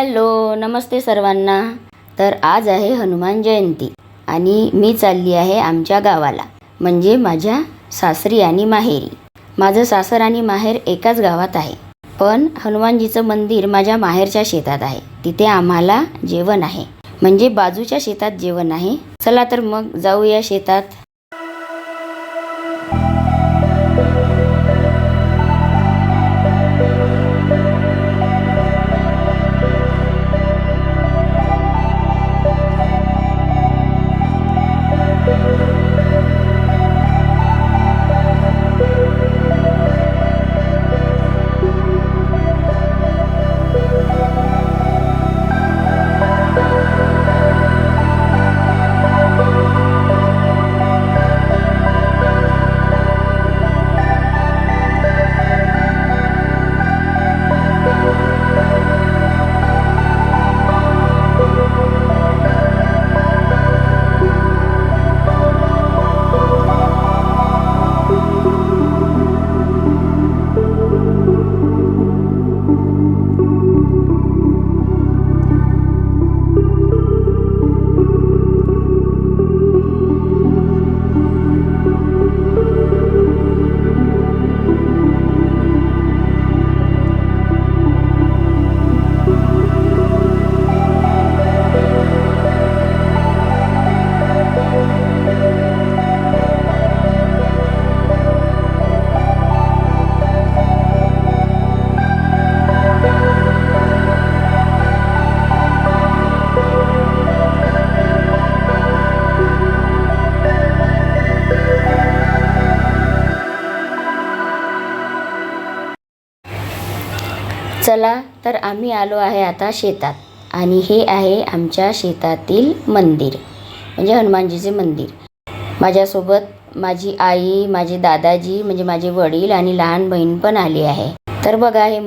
Hello, नमस्ते सर्वांना। तर आज आहे हनुमान जयंती आणि मी चालली आहे आमच्या गावाला, म्हणजे माझ्या सासरी आणि माहेरी। माझं सासर आणि माहेर एकाच गावात आहे, पण हनुमानजीचं मंदिर माझ्या माहेरच्या शेतात आहे। तिथे आम्हाला जेवण आहे, म्हणजे बाजूच्या शेतात जेवण आहे। चला तर मग जाऊया शेतात। चला तर आम्ही आलो आहे आता शेतात, आणि हे आहे आमच्या शेतातील मंदिर, म्हणजे हनुमानजीचे मंदिर। माझ्यासोबत माझी आई, माझे दादाजी म्हणजे माझे वडील आणि लहान बहीण पण आली आहे। तर बघा हे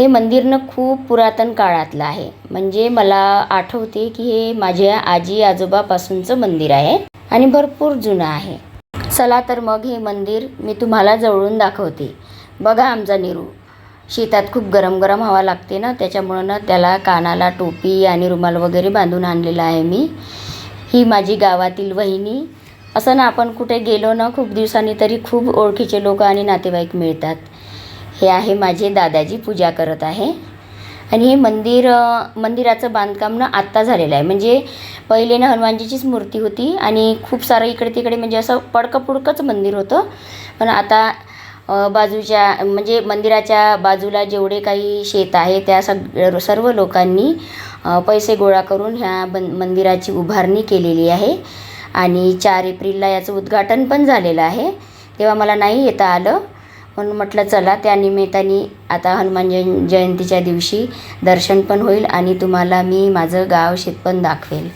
मंदिर न खूप पुरातन काळातलं आहे, म्हणजे मला आठवते की हे माझ्या आजी आजोबापासूनचं मंदिर आहे आणि भरपूर जुनं आहे। चला तर मग हे मंदिर मी तुम्हाला जवळून दाखवते। बघा आमचा निरू शेतात खूप गरम गरम हवा लागते ना, त्याच्यामुळं ना त्याला कानाला टोपी आणि रुमाल वगैरे बांधून आणलेला आहे मी। ही माझी गावातील वहिनी। असं ना आपण कुठे गेलो ना खूप दिवसांनी तरी खूप ओळखीचे लोक आणि नातेवाईक मिळतात। हे आहे माझे दादाजी पूजा करत आहे। आणि हे मंदिराचं बांधकाम ना आत्ता झालेलं आहे, म्हणजे पहिले ना हनुमानजीचीच मूर्ती होती आणि खूप सारं इकडे तिकडे म्हणजे असं पडकं मंदिर होतं। पण आता बाजूच्या म्हणजे मंदिराच्या बाजूला जेवढे काही शेत आहे त्या सर्व लोकांनी पैसे गोळा करून ह्या मंदिराची उभारणी केलेली आहे। आणि 4 एप्रिलला याचं उद्घाटन पण झालेलं आहे। तेव्हा मला नाही येता आलं, म्हणून म्हटलं चला त्या निमित्ताने आता हनुमान जयंतीच्या दिवशी दर्शन पण होईल आणि तुम्हाला मी माझं गाव शेत पण दाखवेल।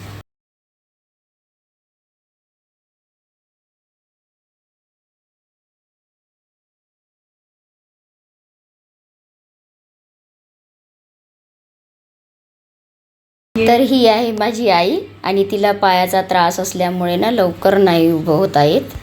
तर ही आहे माझी आई, आणि तिला पायाचा त्रास असल्यामुळे ना लवकर नाही उभं होता येत।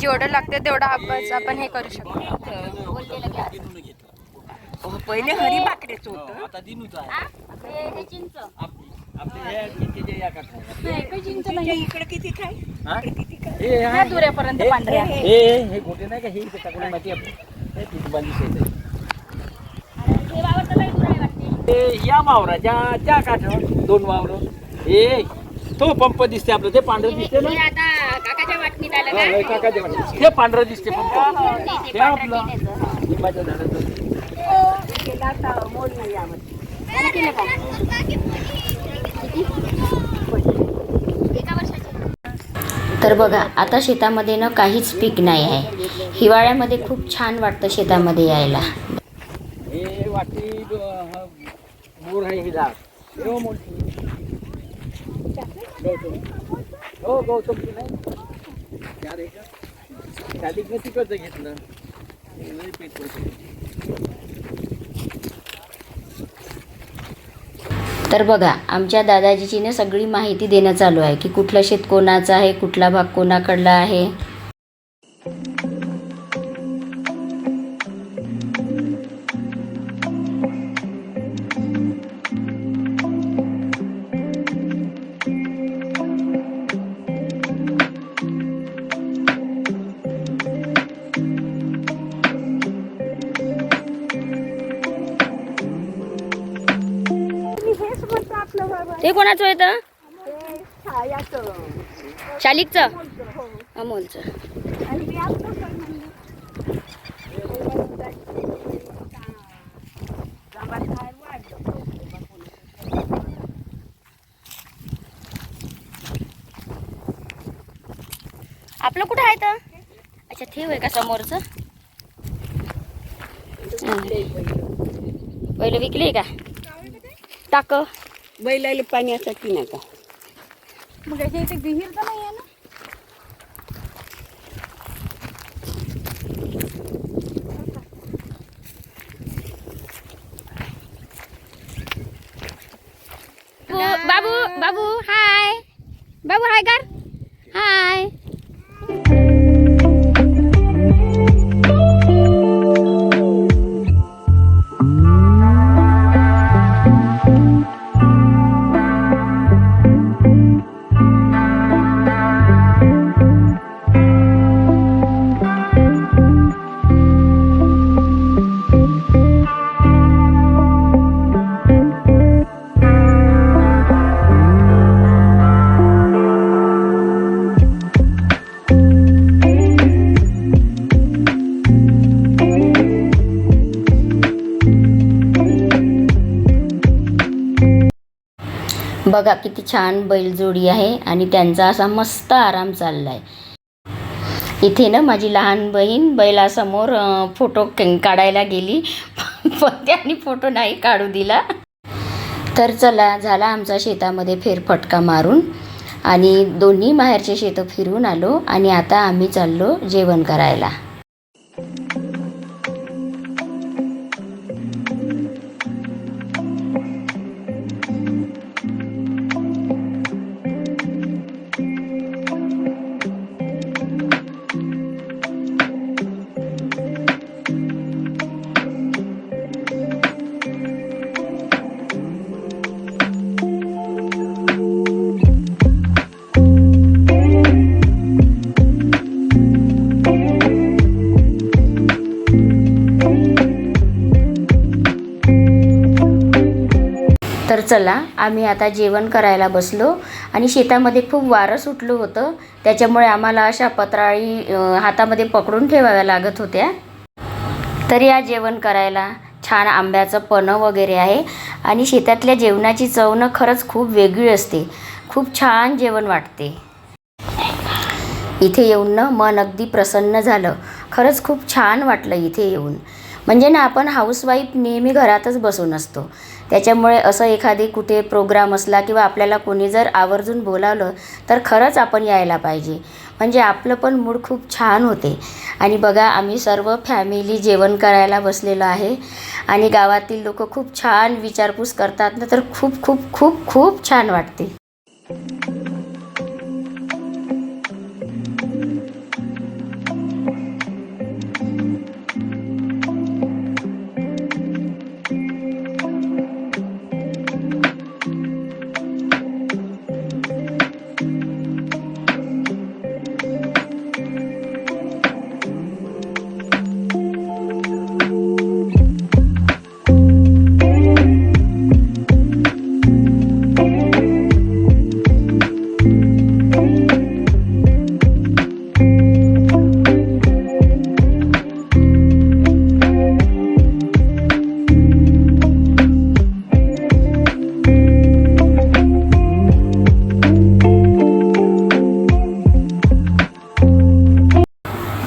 जेवढं लागतं तेवढा अभ्यास आपण हे करू शकतो. पहिले हरी बाकडेच होतं. आता दिनूच आहे. इकडे किती काय ह्या दुऱ्यापर्यंत पांढऱ्या हे गोटे नाही का हे इथे टाकून माहिती आपली हे पीठ बांधली शेत ते या वावराच्या त्या काठावर 2 वावर हे तो पंप दिसते आपलं ते पांढरं दिसते ना काकाच्या वाटणीत आलं हा, हे काकाच्या वाटणीत. ते पांढरं दिसते पंप ते आपलं लिंबाच्या झाडाचं केला तर मोल नाही आवडत. तर बघा आता शेतामध्ये ना काहीच पीक नाही आहे. हिवाळ्यामध्ये खूप छान वाटतं शेतामध्ये यायला. हे वाटी मोर आहे ही झाड हो मोठी गौतम हो गौतमची नाही चार एकर शालिकने तिकडचं घेतलं लई पेट पडतं. तर बघा आमच्या दादाजीची ना सगळी माहिती देणं चालू आहे की कुठलं शेत कोणाचं आहे, कुठला भाग कोणाकडला आहे. हेच म्हणतं आपलं बाबा ते कोणाचं येतं? ते छायाचं शालिकचं हो. अमोलचं. आणि मी आपलं काय म्हणलं आपलं कुठं आहे तर? अच्छा ठेव आहे का समोरचं? पहिलं विकले का टाक बैलाला पाण्यासाठी नाही का मग याच्या इथे विहीर तर नाही आहे ना. बाबू बाबू हाय बाबू हाय कर हाय. बघा किती छान बैलजोडी आहे आणि त्यांचा असा मस्त आराम चाललाय. इथे ना माझी लहान बहीण बैलासमोर फोटो काढायला गेली पण त्यांनी फोटो नाही काढू दिला. तर चला झाला आमचा शेतामध्ये फेरफटका मारून आणि दोन्ही बाहेरचे शेतं फिरून आलो आणि आता आम्ही चाललो जेवण करायला. तर चला आम्ही आता जेवण करायला बसलो आणि शेतामध्ये खूप वारं सुटलं होतं त्याच्यामुळे आम्हाला अशा पत्राळी हातामध्ये पकडून ठेवाव्या लागत होत्या. तर या जेवण करायला छान आंब्याचं पन्हं वगैरे आहे आणि शेतातल्या जेवणाची चव ना खरंच खूप वेगळी असते. खूप छान जेवण वाटते. इथे येऊन ना मन अगदी प्रसन्न झालं. खरंच खूप छान वाटलं इथे येऊन. म्हणजे ना आपण हाऊसवाईफ नेहमी घरातच बसून असतो त्याच्यामुळे असं एखादी कुठे प्रोग्राम असला किंवा आपल्याला कोणी जर आवर्जून बोलावलं तर खरंच आपण यायला पाहिजे. म्हणजे आपलं पण मूड खूप छान होते. आणि बघा आम्ही सर्व फॅमिली जेवण करायला बसलेलो आहे आणि गावातील लोक खूप छान विचारपूस करतात ना तर खूप खूप खूप खूप छान वाटते.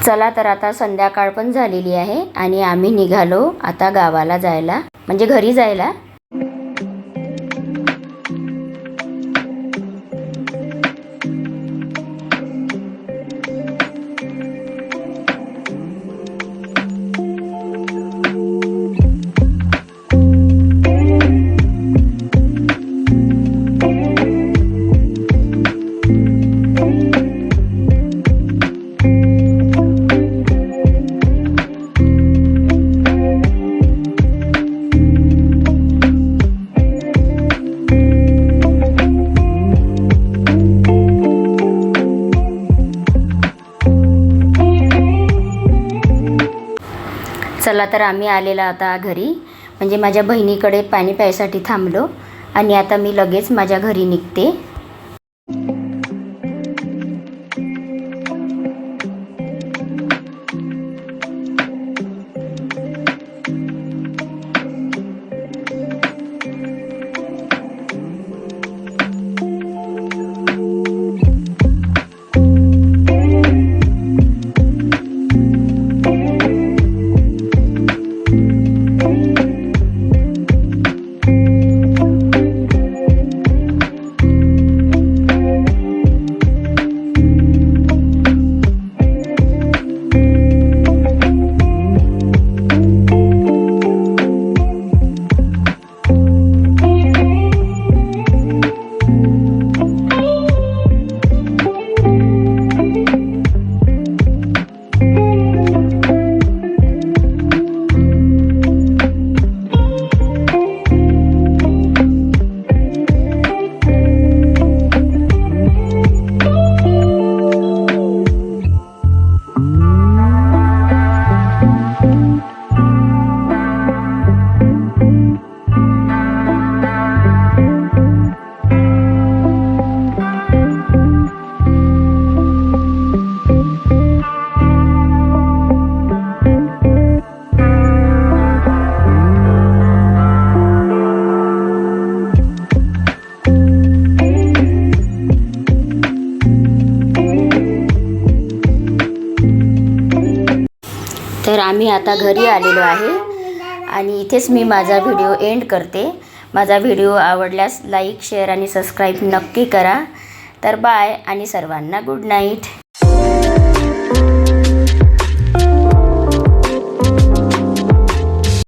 चला तर आता संध्याकाळ पण झालेली आहे आणि आम्ही निघालो आता गावाला जायला, म्हणजे घरी जायला. चला तर आम्ही आलेला आता घरी, म्हणजे माझ्या बहिणीकडे पाणी प्यायसाठी थांबलो आणि आता मी लगेच माझ्या घरी निघते. तर आम्ही आता घरी आलेलो आहे आणि इथेच मी माझा व्हिडिओ एंड करते. माझा व्हिडिओ आवडल्यास लाईक, शेअर आणि सबस्क्राईब नक्की करा. तर बाय आणि सर्वांना गुड नाईट.